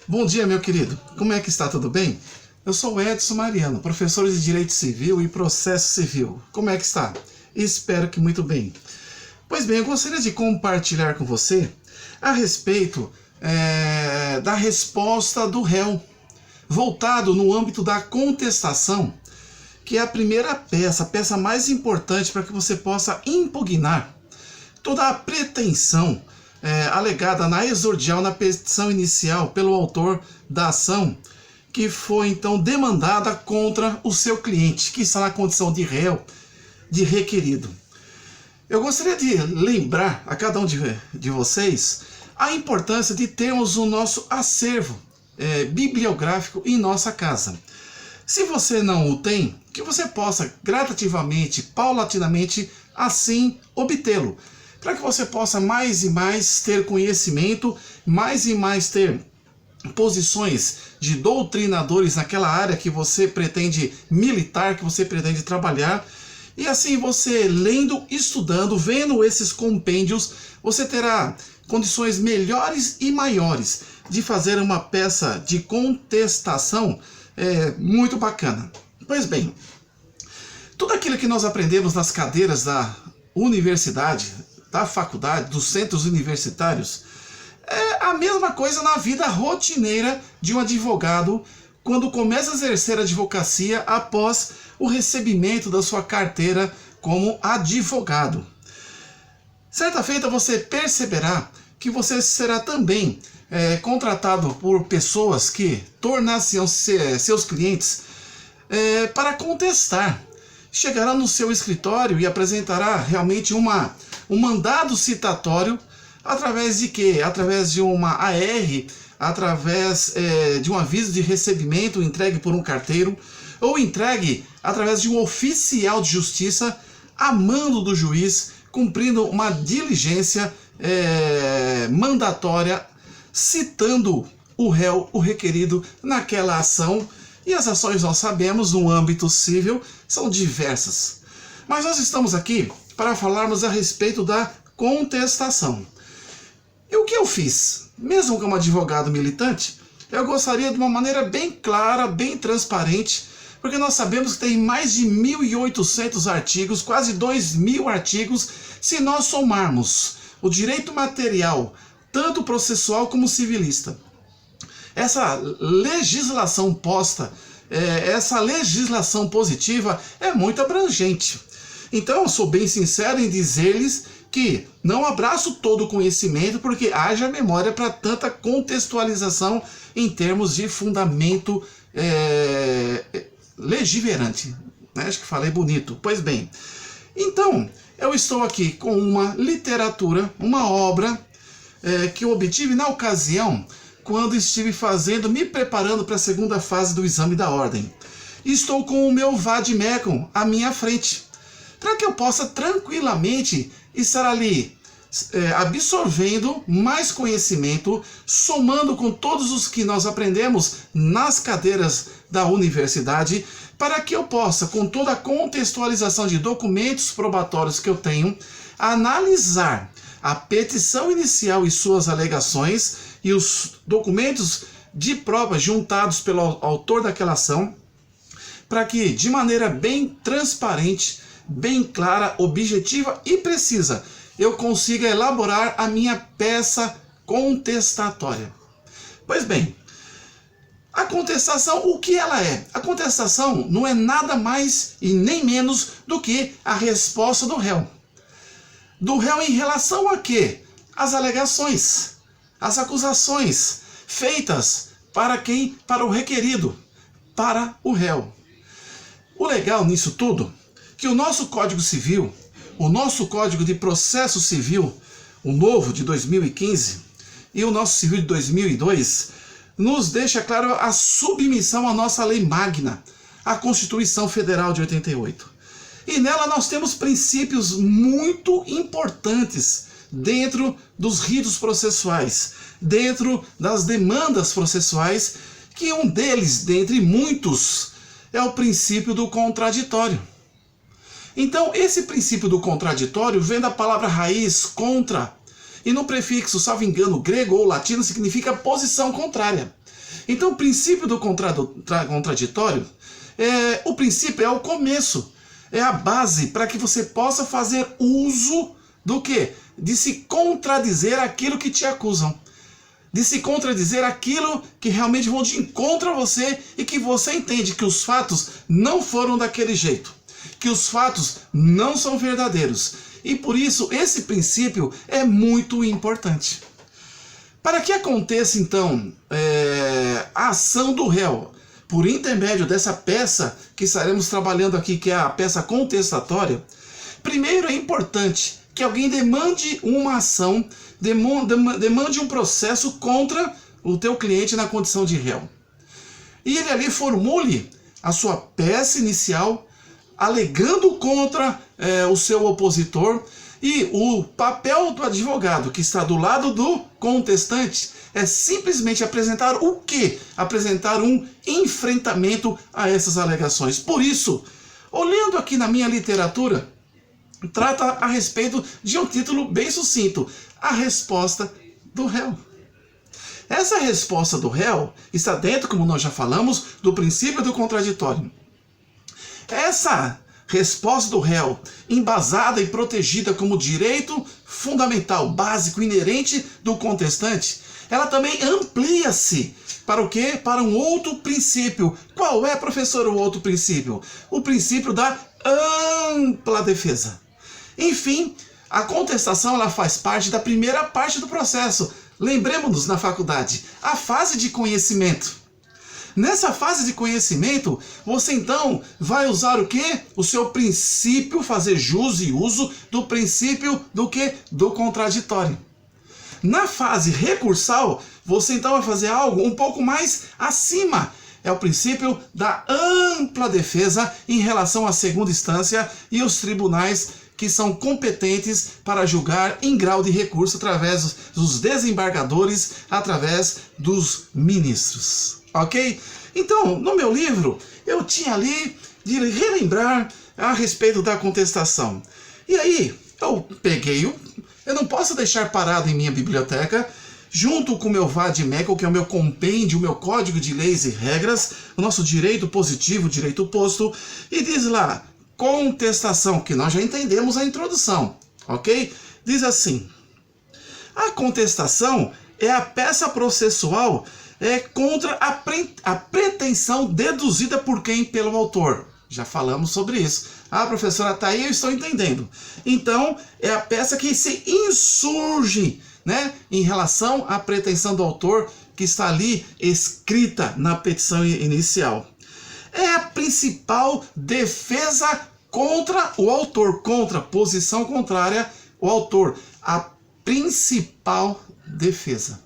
Bom dia, meu querido. Como é que está? Tudo bem? Eu sou o Edson Mariano, professor de Direito Civil e Processo Civil. Como é que está? Espero que muito bem. Pois bem, eu gostaria de compartilhar com você a respeito da resposta do réu, voltado no âmbito da contestação, que é a primeira peça, a peça mais importante para que você possa impugnar toda a pretensão alegada na exordial, na petição inicial pelo autor da ação, que foi então demandada contra o seu cliente, que está na condição de réu, de requerido. Eu gostaria de lembrar a cada um de vocês a importância de termos o nosso acervo bibliográfico em nossa casa. Se você não o tem, que você possa gradativamente, paulatinamente, assim obtê-lo, para que você possa mais e mais ter conhecimento, mais e mais ter posições de doutrinadores naquela área que você pretende militar, que você pretende trabalhar. E assim você lendo, estudando, vendo esses compêndios, você terá condições melhores e maiores de fazer uma peça de contestação muito bacana. Pois bem, tudo aquilo que nós aprendemos nas cadeiras da universidade, da faculdade, dos centros universitários, é a mesma coisa na vida rotineira de um advogado quando começa a exercer a advocacia após o recebimento da sua carteira como advogado. Certa feita você perceberá que você será também contratado por pessoas que tornar-se-ão seus clientes para contestar. Chegará no seu escritório e apresentará realmente um mandado citatório através de quê? Através de uma AR, através de um aviso de recebimento entregue por um carteiro, ou entregue através de um oficial de justiça a mando do juiz, cumprindo uma diligência mandatória, citando o réu, o requerido, naquela ação. E as ações, nós sabemos, no âmbito civil, são diversas. Mas nós estamos aqui para falarmos a respeito da contestação. E o que eu fiz? Mesmo como advogado militante, eu gostaria de uma maneira bem clara, bem transparente, porque nós sabemos que tem mais de 1.800 artigos, quase 2.000 artigos, se nós somarmos o direito material, tanto processual como civilista. Essa legislação posta, essa legislação positiva é muito abrangente. Então eu sou bem sincero em dizer-lhes que não abraço todo o conhecimento, porque haja memória para tanta contextualização em termos de fundamento legiverante. Acho que falei bonito. Pois bem, então eu estou aqui com uma literatura, uma obra que eu obtive na ocasião quando estive me preparando para a segunda fase do exame da ordem. Estou com o meu vade-mecum à minha frente, para que eu possa tranquilamente estar ali absorvendo mais conhecimento, somando com todos os que nós aprendemos nas cadeiras da universidade, para que eu possa, com toda a contextualização de documentos probatórios que eu tenho, analisar a petição inicial e suas alegações e os documentos de prova juntados pelo autor daquela ação, para que, de maneira bem transparente, bem clara, objetiva e precisa, eu consiga elaborar a minha peça contestatória. Pois bem, a contestação, o que ela é? A contestação não é nada mais e nem menos do que a resposta do réu. Do réu em relação a quê? As alegações, as acusações feitas para quem? Para o requerido, para o réu. O legal nisso tudo, que o nosso Código Civil, o nosso Código de Processo Civil, o novo de 2015 e o nosso Civil de 2002, nos deixa claro a submissão à nossa lei magna, a Constituição Federal de 88. E nela nós temos princípios muito importantes dentro dos ritos processuais, dentro das demandas processuais, que um deles, dentre muitos, é o princípio do contraditório. Então, esse princípio do contraditório vem da palavra raiz contra, e no prefixo, salvo engano, grego ou latino, significa posição contrária. Então, o princípio do contraditório, o princípio é o começo, é a base para que você possa fazer uso do quê? De se contradizer aquilo que te acusam. De se contradizer aquilo que realmente vão de encontro a você e que você entende que os fatos não foram daquele jeito, que os fatos não são verdadeiros. E por isso esse princípio é muito importante. Para que aconteça então a ação do réu, por intermédio dessa peça que estaremos trabalhando aqui, que é a peça contestatória, primeiro é importante que alguém demande uma ação, demande um processo contra o teu cliente na condição de réu. E ele ali formule a sua peça inicial, alegando contra o seu opositor, e o papel do advogado que está do lado do contestante é simplesmente apresentar o quê? Apresentar um enfrentamento a essas alegações. Por isso, olhando aqui na minha literatura, trata a respeito de um título bem sucinto: a resposta do réu. Essa resposta do réu está dentro, como nós já falamos, do princípio do contraditório. Essa resposta do réu, embasada e protegida como direito fundamental, básico, inerente do contestante, ela também amplia-se para o quê? Para um outro princípio. Qual é, professor, o outro princípio? O princípio da ampla defesa. Enfim, a contestação ela faz parte da primeira parte do processo. Lembremos-nos na faculdade, a fase de conhecimento. Nessa fase de conhecimento, você então vai usar o quê? O seu princípio, fazer jus e uso do princípio do quê? Do contraditório. Na fase recursal, você então vai fazer algo um pouco mais acima. É o princípio da ampla defesa em relação à segunda instância e os tribunais que são competentes para julgar em grau de recurso através dos desembargadores, através dos ministros. Ok? Então, no meu livro, eu tinha ali de relembrar a respeito da contestação. E aí, eu não posso deixar parado em minha biblioteca, junto com o meu vade-mecum, que é o meu compêndio, o meu código de leis e regras, o nosso direito positivo, direito oposto, e diz lá, contestação, que nós já entendemos a introdução, ok? Diz assim: a contestação é a peça processual contra a pretensão deduzida por quem? Pelo autor. Já falamos sobre isso. Ah, professora, tá aí, eu estou entendendo. Então, é a peça que se insurge, né, em relação à pretensão do autor que está ali escrita na petição inicial. É a principal defesa contra o autor, contra a posição contrária ao autor. A principal defesa.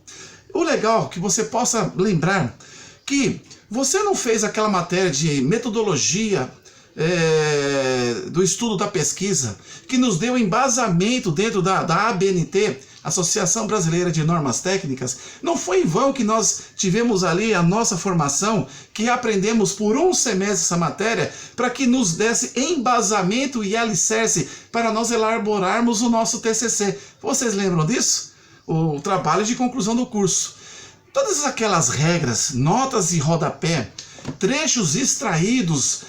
O legal é que você possa lembrar que você não fez aquela matéria de metodologia do estudo da pesquisa, que nos deu embasamento dentro da ABNT, Associação Brasileira de Normas Técnicas. Não foi em vão que nós tivemos ali a nossa formação, que aprendemos por um semestre essa matéria, para que nos desse embasamento e alicerce para nós elaborarmos o nosso TCC. Vocês lembram disso? O trabalho de conclusão do curso. Todas aquelas regras, notas e rodapé, trechos extraídos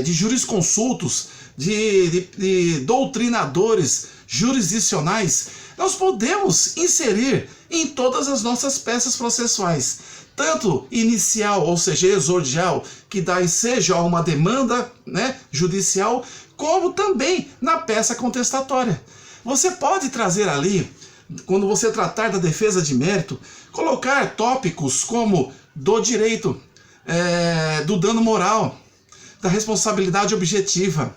de jurisconsultos, de doutrinadores jurisdicionais, nós podemos inserir em todas as nossas peças processuais, tanto inicial, ou seja, exordial, que dá ensejo a uma demanda, né, judicial, como também na peça contestatória. Você pode trazer ali, quando você tratar da defesa de mérito, colocar tópicos como do direito, do dano moral, da responsabilidade objetiva,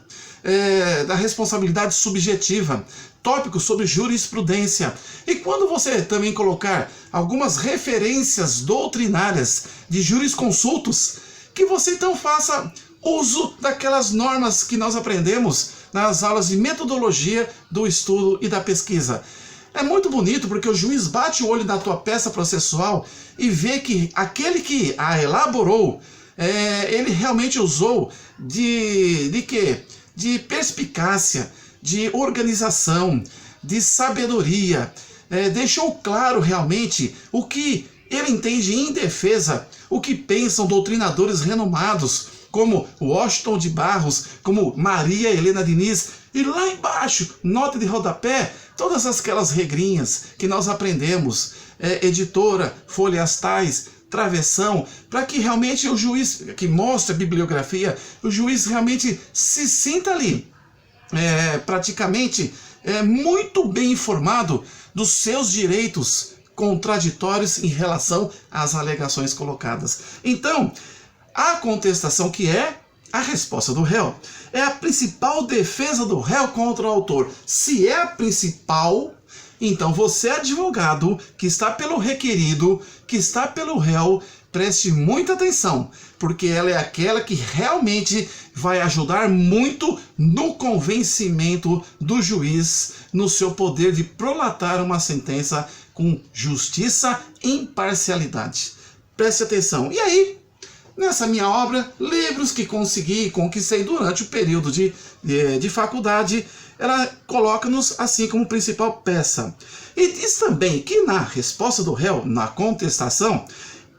da responsabilidade subjetiva, tópicos sobre jurisprudência. E quando você também colocar algumas referências doutrinárias de jurisconsultos, que você então faça uso daquelas normas que nós aprendemos nas aulas de metodologia do estudo e da pesquisa. É muito bonito porque o juiz bate o olho na tua peça processual e vê que aquele que a elaborou, ele realmente usou de quê? De perspicácia, de organização, de sabedoria. Deixou claro realmente o que Ele entende em defesa o que pensam doutrinadores renomados, como Washington de Barros, como Maria Helena Diniz, e lá embaixo, nota de rodapé, todas aquelas regrinhas que nós aprendemos, editora, folhas tais, travessão, para que realmente o juiz, que mostra a bibliografia, o juiz realmente se sinta ali, praticamente, muito bem informado dos seus direitos contraditórios em relação às alegações colocadas. Então, a contestação, que é a resposta do réu, é a principal defesa do réu contra o autor. Se é a principal, então você, advogado, que está pelo requerido, que está pelo réu, preste muita atenção, porque ela é aquela que realmente vai ajudar muito no convencimento do juiz, no seu poder de prolatar uma sentença com justiça e imparcialidade. Preste atenção. E aí, nessa minha obra, livros que conquistei durante o período de faculdade, ela coloca-nos assim como principal peça. E diz também que na resposta do réu, na contestação,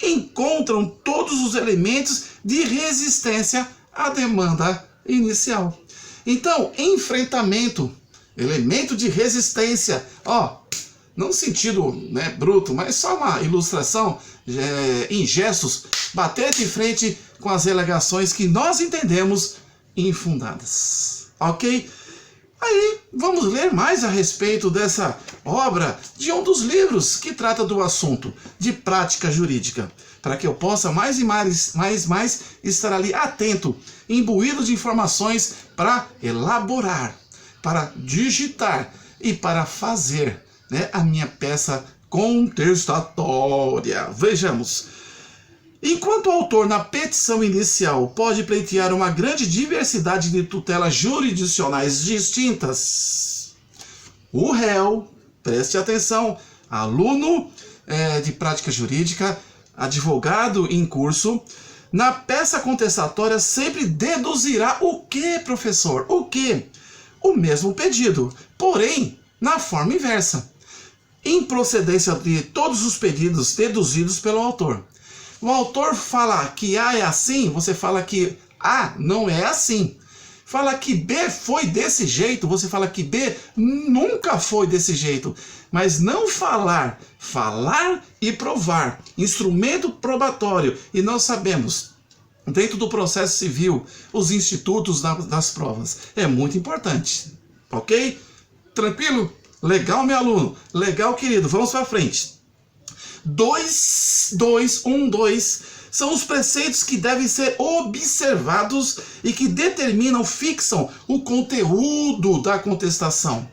encontram todos os elementos de resistência à demanda inicial. Então, enfrentamento, elemento de resistência, não no sentido bruto, mas só uma ilustração em gestos, bater de frente com as alegações que nós entendemos infundadas. Ok? Aí vamos ler mais a respeito dessa obra de um dos livros que trata do assunto de prática jurídica, para que eu possa mais e mais estar ali atento, imbuído de informações para elaborar, para digitar e para fazer a minha peça contestatória. Vejamos. Enquanto o autor, na petição inicial, pode pleitear uma grande diversidade de tutelas jurisdicionais distintas, o réu, preste atenção, aluno de prática jurídica, advogado em curso, na peça contestatória sempre deduzirá o que, professor? O que? O mesmo pedido, porém, na forma inversa, em procedência de todos os pedidos deduzidos pelo autor. O autor fala que A é assim, você fala que A não é assim. Fala que B foi desse jeito, você fala que B nunca foi desse jeito. Mas não falar e provar, instrumento probatório. E nós sabemos, dentro do processo civil, os institutos das provas. É muito importante, ok? Tranquilo? Legal, meu aluno? Legal, querido? Vamos para frente. 2 são os preceitos que devem ser observados e que fixam o conteúdo da contestação.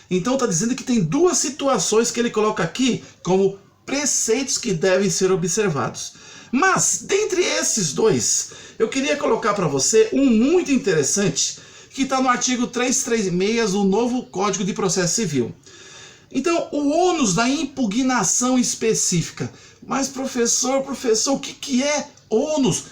Então está dizendo que tem duas situações que ele coloca aqui como preceitos que devem ser observados. Mas, dentre esses dois, eu queria colocar para você um muito interessante, que está no artigo 336 do novo Código de Processo Civil. Então, o ônus da impugnação específica. Mas, professor, o que é ônus?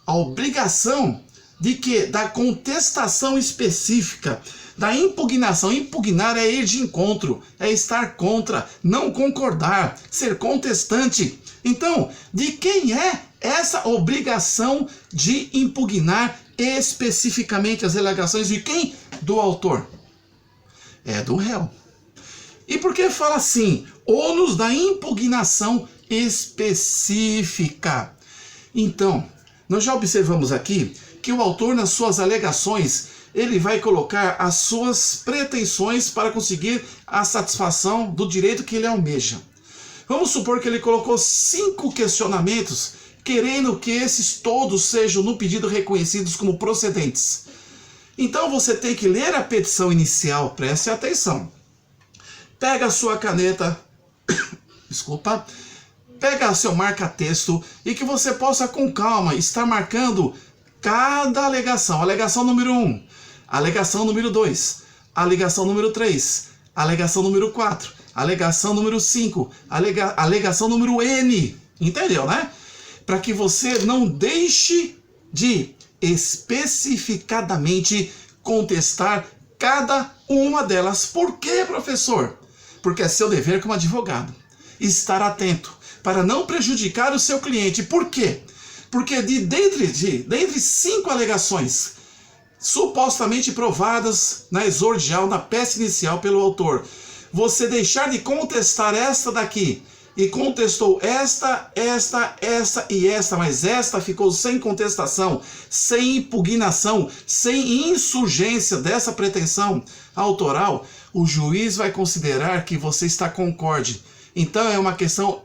A obrigação de quê? Da contestação específica, da impugnação. Impugnar é ir de encontro, é estar contra, não concordar, ser contestante. Então, de quem é essa obrigação de impugnar especificamente as alegações? De quem? Do autor. É do réu. E por que fala assim? Ônus da impugnação específica. Então, nós já observamos aqui que o autor, nas suas alegações, ele vai colocar as suas pretensões para conseguir a satisfação do direito que ele almeja. Vamos supor que ele colocou 5 questionamentos, querendo que esses todos sejam no pedido reconhecidos como procedentes. Então você tem que ler a petição inicial, preste atenção. Pega a sua caneta, pega seu marca-texto e que você possa com calma estar marcando cada alegação. Alegação número 1, alegação número 2, alegação número 3, alegação número 4, alegação número 5, alegação número N. Entendeu, né? Para que você não deixe de especificadamente contestar cada uma delas. Por quê, professor? Porque é seu dever como advogado estar atento para não prejudicar o seu cliente. Por quê? Porque dentre 5 alegações supostamente provadas na exordial, na peça inicial pelo autor, você deixar de contestar esta daqui, e contestou esta e esta, mas esta ficou sem contestação, sem impugnação, sem insurgência dessa pretensão autoral, o juiz vai considerar que você está concorde. Então é uma questão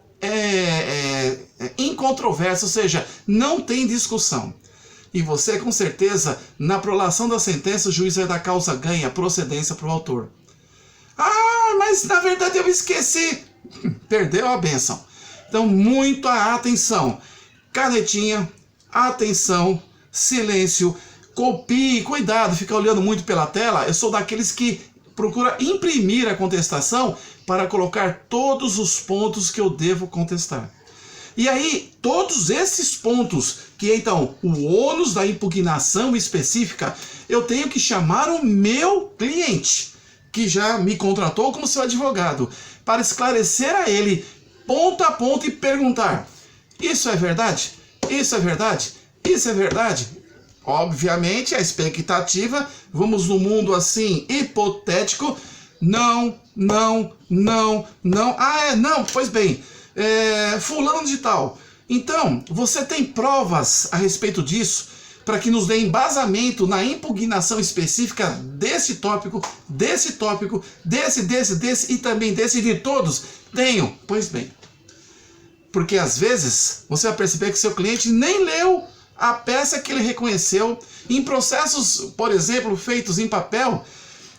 incontroversa, ou seja, não tem discussão. E você, com certeza, na prolação da sentença, o juiz vai dar causa ganha, procedência para o autor. Ah, mas na verdade eu esqueci. Perdeu a bênção. Então, muita atenção. Canetinha, atenção, silêncio, copie, cuidado, fica olhando muito pela tela. Eu sou daqueles que procura imprimir a contestação para colocar todos os pontos que eu devo contestar. E aí, todos esses pontos, que então, o ônus da impugnação específica, eu tenho que chamar o meu cliente, que já me contratou como seu advogado, para esclarecer a ele, ponto a ponto, e perguntar: isso é verdade? Isso é verdade? Isso é verdade? Obviamente, a expectativa, vamos no mundo assim, hipotético, não. Ah, não, pois bem, fulano de tal. Então, você tem provas a respeito disso, para que nos dê embasamento na impugnação específica desse tópico, desse e também desse de todos? Tenho. Pois bem. Porque às vezes você vai perceber que seu cliente nem leu a peça que ele reconheceu. Em processos, por exemplo, feitos em papel,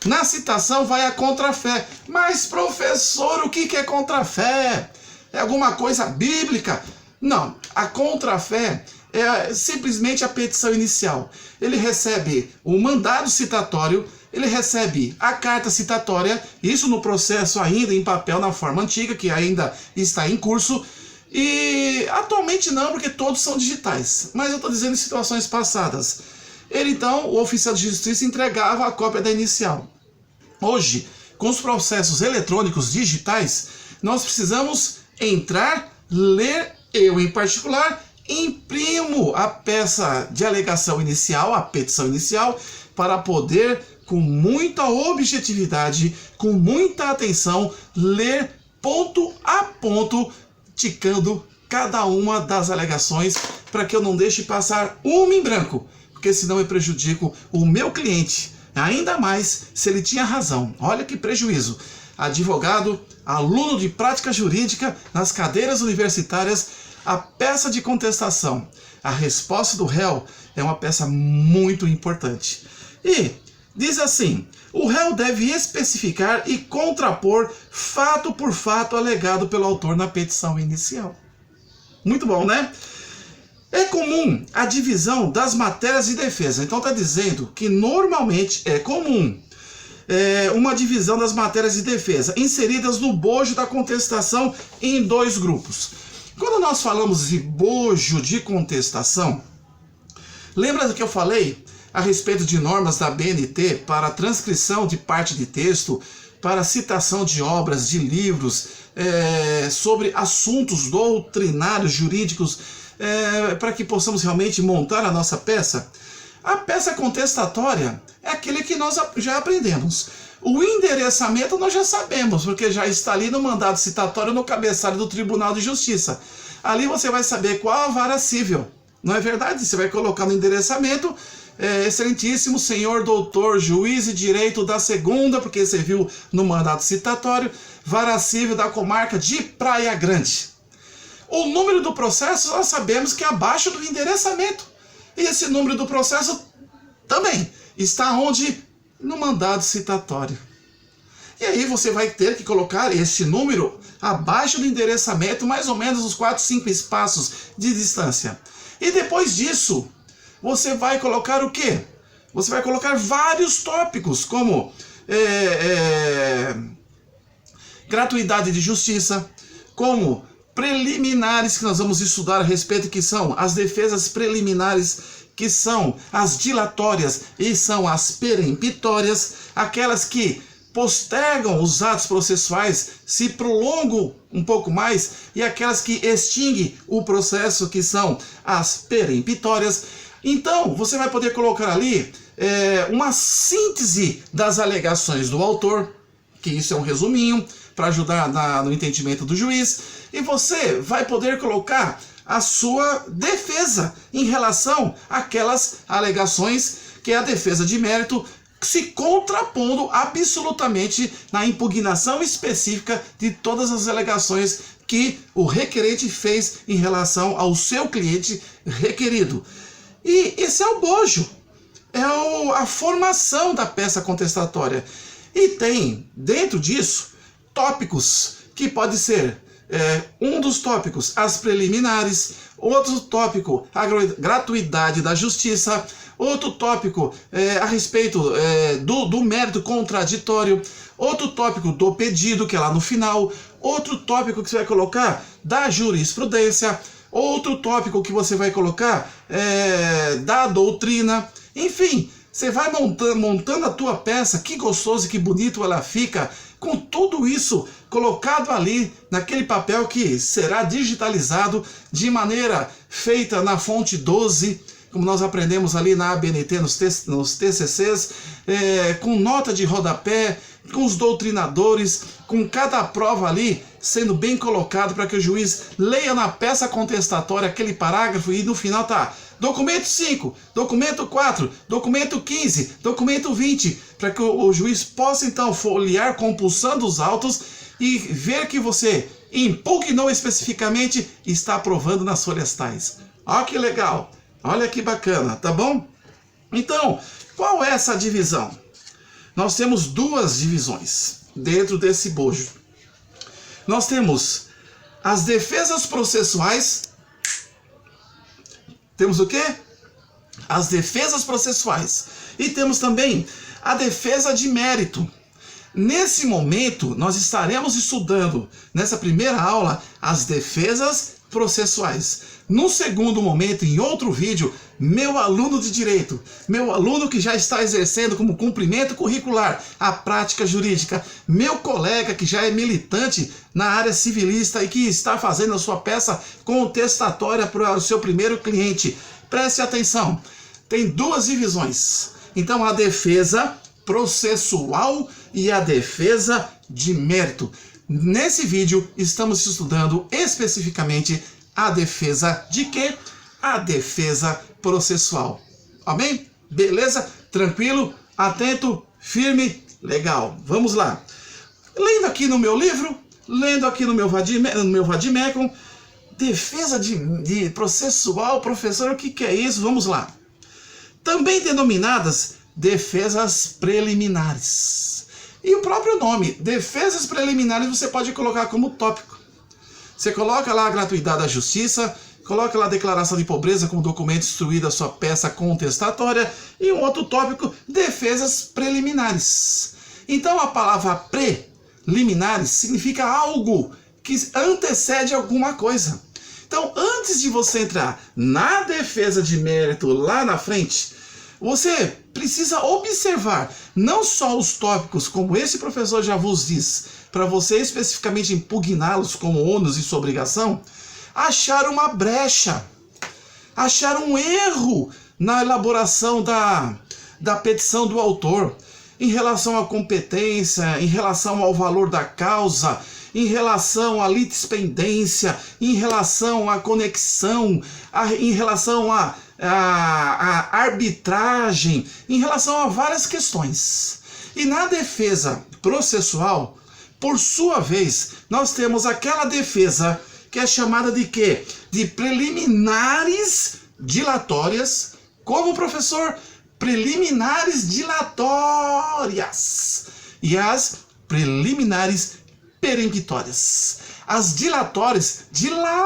na citação vai a contrafé. Mas, professor, o que é contrafé? É alguma coisa bíblica? Não, a contrafé é simplesmente a petição inicial. Ele recebe o mandado citatório, ele recebe a carta citatória, isso no processo ainda em papel, na forma antiga, que ainda está em curso, e atualmente não, porque todos são digitais, mas eu estou dizendo em situações passadas. Ele então, o oficial de justiça, entregava a cópia da inicial. Hoje, com os processos eletrônicos digitais, nós precisamos entrar, ler, eu em particular, imprimo a peça de alegação inicial, a petição inicial, para poder, com muita objetividade, com muita atenção, ler ponto a ponto, ticando cada uma das alegações, para que eu não deixe passar uma em branco, porque senão eu prejudico o meu cliente, ainda mais se ele tinha razão. Olha que prejuízo. Advogado, aluno de prática jurídica nas cadeiras universitárias, a peça de contestação, a resposta do réu, é uma peça muito importante. E diz assim: o réu deve especificar e contrapor fato por fato alegado pelo autor na petição inicial. Muito bom, né? É comum a divisão das matérias de defesa. Então está dizendo que normalmente é comum uma divisão das matérias de defesa inseridas no bojo da contestação em 2 grupos. Quando nós falamos de bojo de contestação, lembra do que eu falei a respeito de normas da BNT para transcrição de parte de texto, para citação de obras, de livros, sobre assuntos doutrinários, jurídicos, para que possamos realmente montar a nossa peça? A peça contestatória é aquele que nós já aprendemos. O endereçamento nós já sabemos, porque já está ali no mandado citatório, no cabeçalho do Tribunal de Justiça. Ali você vai saber qual a vara civil, não é verdade? Você vai colocar no endereçamento, excelentíssimo senhor doutor, juiz de direito da segunda, porque você viu no mandado citatório, vara civil da comarca de Praia Grande. O número do processo nós sabemos que é abaixo do endereçamento. E esse número do processo também está onde? No mandado citatório. E aí você vai ter que colocar este número abaixo do endereçamento, mais ou menos uns 4, 5 espaços de distância. E depois disso, você vai colocar o quê? Você vai colocar vários tópicos, como gratuidade de justiça, como preliminares, que nós vamos estudar a respeito, que são as defesas preliminares, que são as dilatórias e são as peremptórias, aquelas que postergam os atos processuais, se prolongam um pouco mais, e aquelas que extinguem o processo, que são as peremptórias. Então, você vai poder colocar ali uma síntese das alegações do autor, que isso é um resuminho, para ajudar no entendimento do juiz, e você vai poder colocar a sua defesa em relação àquelas alegações, que é a defesa de mérito, se contrapondo absolutamente na impugnação específica de todas as alegações que o requerente fez em relação ao seu cliente requerido. E esse é o bojo, a formação da peça contestatória. E tem, dentro disso, tópicos que pode ser um dos tópicos, as preliminares, outro tópico, a gratuidade da justiça, outro tópico a respeito do mérito contraditório, outro tópico do pedido, que é lá no final, outro tópico que você vai colocar da jurisprudência, outro tópico que você vai colocar da doutrina, enfim, você vai montando a tua peça, que gostoso e que bonito ela fica, com tudo isso colocado ali naquele papel que será digitalizado de maneira feita na fonte 12, como nós aprendemos ali na ABNT, nos TCCs, com nota de rodapé, com os doutrinadores, com cada prova ali sendo bem colocado para que o juiz leia na peça contestatória aquele parágrafo e no final tá documento 5, documento 4, documento 15, documento 20, para que o juiz possa então folhear compulsando os autos e ver que você impugnou especificamente e está aprovando nas folhas tais. Olha que legal, olha que bacana, tá bom? Então, qual é essa divisão? Nós temos duas divisões dentro desse bojo. Nós temos as defesas processuais. Temos o quê? As defesas processuais. E temos também a defesa de mérito. Nesse momento, nós estaremos estudando, nessa primeira aula, as defesas processuais. No segundo momento, em outro vídeo, meu aluno de direito, meu aluno que já está exercendo como cumprimento curricular a prática jurídica, meu colega que já é militante na área civilista e que está fazendo a sua peça contestatória para o seu primeiro cliente. Preste atenção, tem duas divisões. Então, a defesa processual e a defesa de mérito. Nesse vídeo, estamos estudando especificamente a defesa de quê? A defesa processual. Amém? Beleza? Tranquilo? Atento? Firme? Legal. Vamos lá. Lendo aqui no meu livro, lendo aqui no meu Vadimecum, defesa de processual, professor, o que é isso? Vamos lá. Também denominadas defesas preliminares. E o próprio nome, defesas preliminares, você pode colocar como tópico. Você coloca lá a gratuidade da justiça, coloca lá a declaração de pobreza como documento instruído da sua peça contestatória e um outro tópico, defesas preliminares. Então a palavra preliminares significa algo que antecede alguma coisa. Então antes de você entrar na defesa de mérito lá na frente, você precisa observar não só os tópicos, como esse professor já vos diz, para você especificamente impugná-los como ônus e sua obrigação, achar uma brecha, achar um erro na elaboração da petição do autor, em relação à competência, em relação ao valor da causa, em relação à litispendência, em relação à conexão, em relação à arbitragem, em relação a várias questões. E na defesa processual, por sua vez, nós temos aquela defesa que é chamada de quê? De preliminares dilatórias. Como, professor? Preliminares dilatórias. E as preliminares peremptórias. As dilatórias dilatam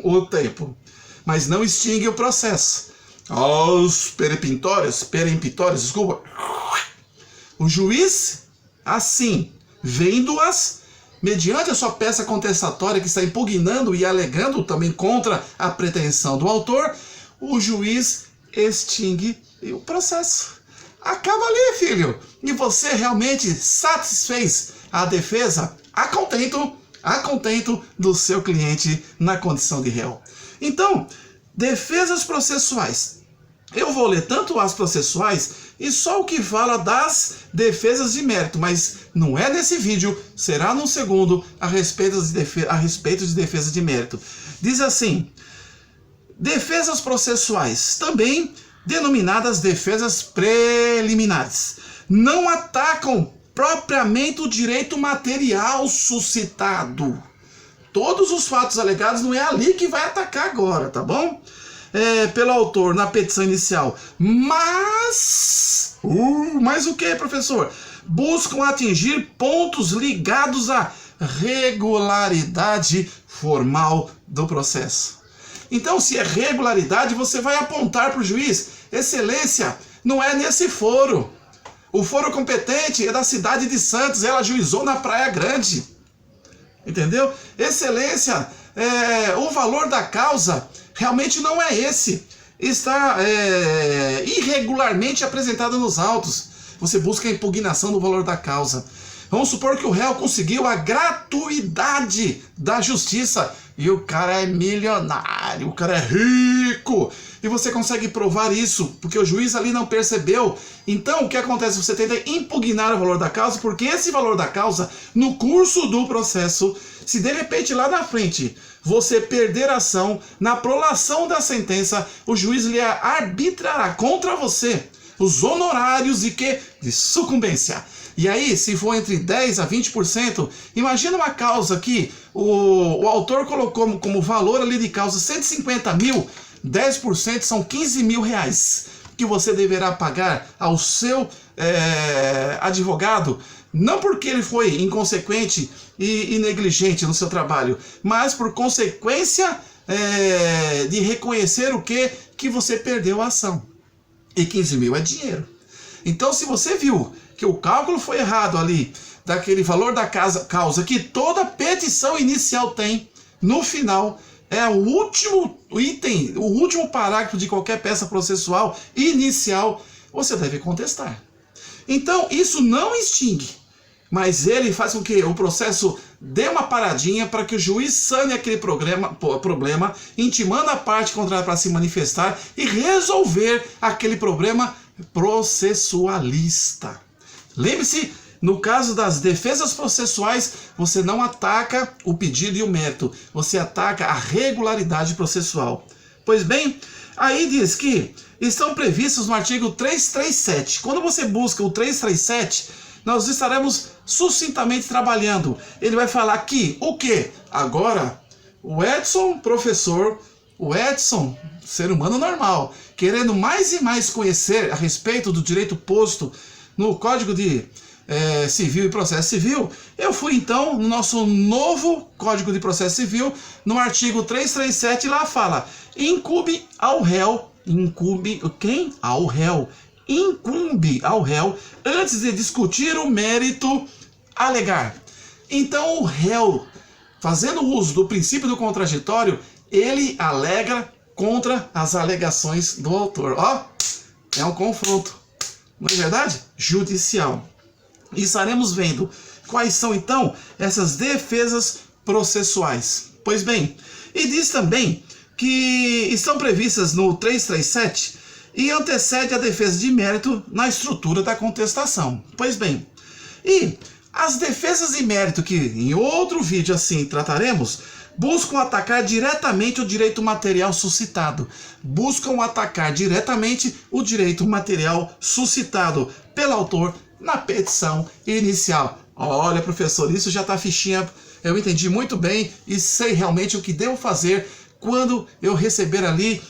o tempo, mas não extinguem o processo. As peremptórias, desculpa. O juiz, assim, vendo-as, mediante a sua peça contestatória que está impugnando e alegando também contra a pretensão do autor, o juiz extingue o processo. acaba ali, filho. E você realmente satisfez a defesa a contento do seu cliente na condição de réu. Então, defesas processuais. Eu vou ler tanto as processuais e só o que fala das defesas de mérito, mas não é nesse vídeo, será no segundo a respeito de defesa de mérito. Diz assim: defesas processuais, também denominadas defesas preliminares, não atacam propriamente o direito material suscitado. Todos os fatos alegados não é ali que vai atacar agora, tá bom? Pelo autor na petição inicial. Mas o que, professor? Buscam atingir pontos ligados à regularidade formal do processo. Então, se é regularidade, você vai apontar para o juiz: excelência, não é nesse foro. O foro competente é da cidade de Santos, ela ajuizou na Praia Grande. Entendeu? Excelência, o valor da causa realmente não é esse. Está irregularmente apresentado nos autos. Você busca a impugnação do valor da causa. Vamos supor que o réu conseguiu a gratuidade da justiça e o cara é milionário, o cara é rico, e você consegue provar isso, porque o juiz ali não percebeu. Então, o que acontece? Você tenta impugnar o valor da causa, porque esse valor da causa, no curso do processo, se de repente lá na frente você perder a ação, na prolação da sentença, o juiz lhe arbitrará contra você os honorários de sucumbência. E aí, se for entre 10% a 20%, imagina uma causa que o autor colocou como valor ali de causa 150 mil, 10% são 15 mil reais, que você deverá pagar ao seu advogado, não porque ele foi inconsequente e negligente no seu trabalho, mas por consequência de reconhecer o que você perdeu a ação. E 15 mil é dinheiro. Então, se você viu que o cálculo foi errado ali, daquele valor da causa que toda petição inicial tem, no final, é o último item, o último parágrafo de qualquer peça processual inicial, você deve contestar. Então, isso não extingue, mas ele faz com que o processo dê uma paradinha para que o juiz sane aquele problema, intimando a parte contrária para se manifestar e resolver aquele problema processualista. Lembre-se, no caso das defesas processuais, você não ataca o pedido e o mérito, você ataca a regularidade processual. Pois bem, aí diz que estão previstos no artigo 337. Quando você busca o 337, nós estaremos sucintamente trabalhando. Ele vai falar que o quê? Agora, o Edson, professor, o Edson, ser humano normal, querendo mais e mais conhecer a respeito do direito posto no Código de Civil e Processo Civil, eu fui então no nosso novo Código de Processo Civil, no artigo 337, lá fala: incumbe ao réu, antes de discutir o mérito, alegar. Então o réu, fazendo uso do princípio do contraditório, ele alega contra as alegações do autor. É um confronto, não é verdade? Judicial. E estaremos vendo quais são então essas defesas processuais. Pois bem, e diz também que estão previstas no 337 e antecede a defesa de mérito na estrutura da contestação. Pois bem, e as defesas de mérito, que em outro vídeo assim trataremos, buscam atacar diretamente o direito material suscitado. Buscam atacar diretamente o direito material suscitado pelo autor na petição inicial. Olha, professor, isso já está fichinha, eu entendi muito bem e sei realmente o que devo fazer quando eu receber ali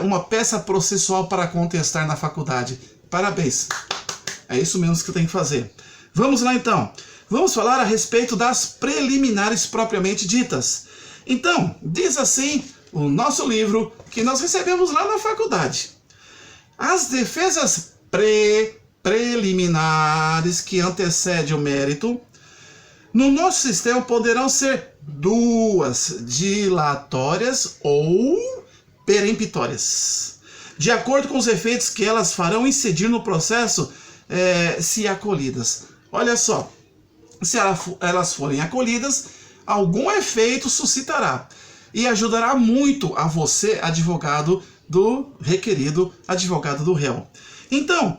uma peça processual para contestar na faculdade. Parabéns, é isso mesmo que eu tenho que fazer. Vamos lá então, vamos falar a respeito das preliminares propriamente ditas. Então, diz assim o nosso livro que nós recebemos lá na faculdade: as defesas preliminares que antecedem o mérito, no nosso sistema poderão ser duas: dilatórias ou peremptórias. de acordo com os efeitos que elas farão incidir no processo, se acolhidas. Olha só, se elas forem acolhidas, algum efeito suscitará e ajudará muito a você, advogado do requerido, advogado do réu. Então,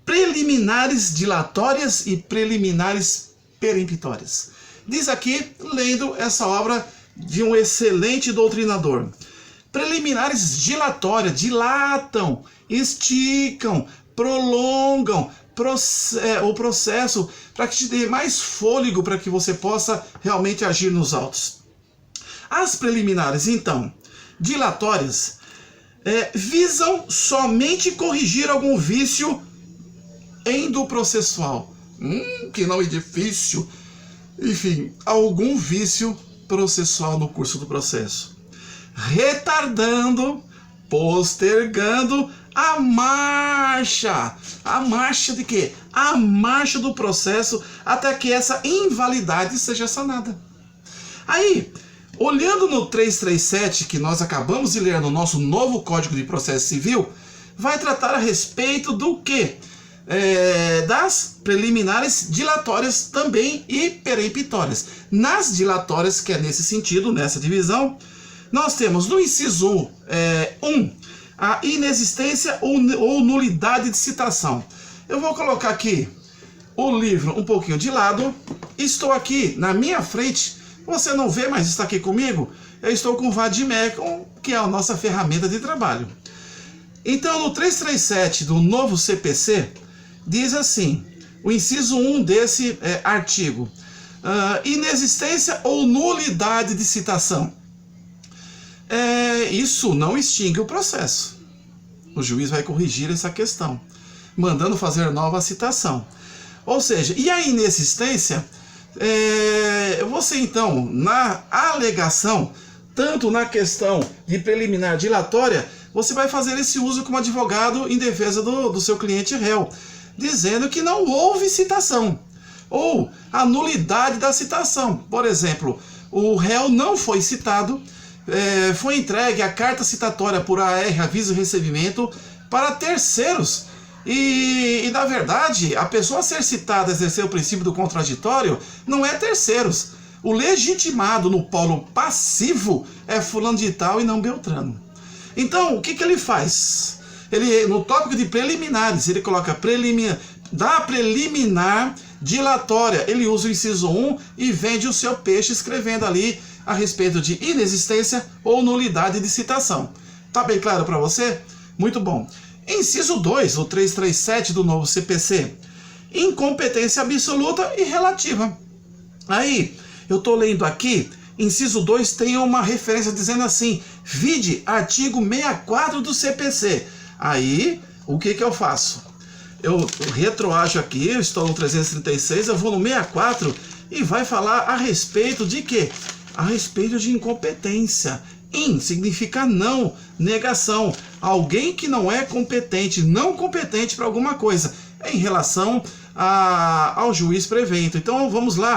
preliminares dilatórias e preliminares peremptórias. Diz aqui, lendo essa obra de um excelente doutrinador. Preliminares dilatórias, dilatam, esticam, prolongam o processo para que te dê mais fôlego para que você possa realmente agir nos autos. As preliminares, então, dilatórias, visam somente corrigir algum vício endoprocessual. Que nome difícil. Enfim, algum vício processual no curso do processo. Retardando, postergando a marcha. A marcha de quê? A marcha do processo até que essa invalidade seja sanada. Aí, olhando no 337, que nós acabamos de ler no nosso novo Código de Processo Civil, vai tratar a respeito do quê? Das preliminares dilatórias também e peremptórias. Nas dilatórias, que é nesse sentido, nessa divisão, nós temos no inciso 1, a inexistência ou nulidade de citação. Eu vou colocar aqui o livro um pouquinho de lado. Estou aqui na minha frente. Você não vê, mas está aqui comigo. Eu estou com o Vademecum, que é a nossa ferramenta de trabalho. Então, no 337 do novo CPC, diz assim, o inciso 1 desse artigo. Inexistência ou nulidade de citação. Isso não extingue o processo. O juiz vai corrigir essa questão, mandando fazer nova citação. Ou seja, e a inexistência, você então, na alegação, tanto na questão de preliminar dilatória, você vai fazer esse uso como advogado em defesa do seu cliente réu, dizendo que não houve citação, ou a nulidade da citação. Por exemplo, o réu não foi citado, foi entregue a carta citatória por AR, aviso de recebimento, para terceiros. E na verdade, a pessoa a ser citada a exercer o princípio do contraditório não é terceiros. O legitimado no polo passivo é fulano de tal e não Beltrano. Então, o que ele faz? Ele, no tópico de preliminares, ele coloca preliminar dilatória. Ele usa o inciso 1 e vende o seu peixe escrevendo ali a respeito de inexistência ou nulidade de citação. Tá bem claro para você? Muito bom. Inciso 2, o 337 do novo CPC. Incompetência absoluta e relativa. Aí, eu estou lendo aqui, inciso 2 tem uma referência dizendo assim, vide artigo 64 do CPC. Aí, o que eu faço? Eu retroajo aqui, eu estou no 336, eu vou no 64 e vai falar a respeito de quê? A respeito de incompetência. In significa não, negação. Alguém que não é competente, não competente para alguma coisa, em relação ao juiz prevento. Então vamos lá.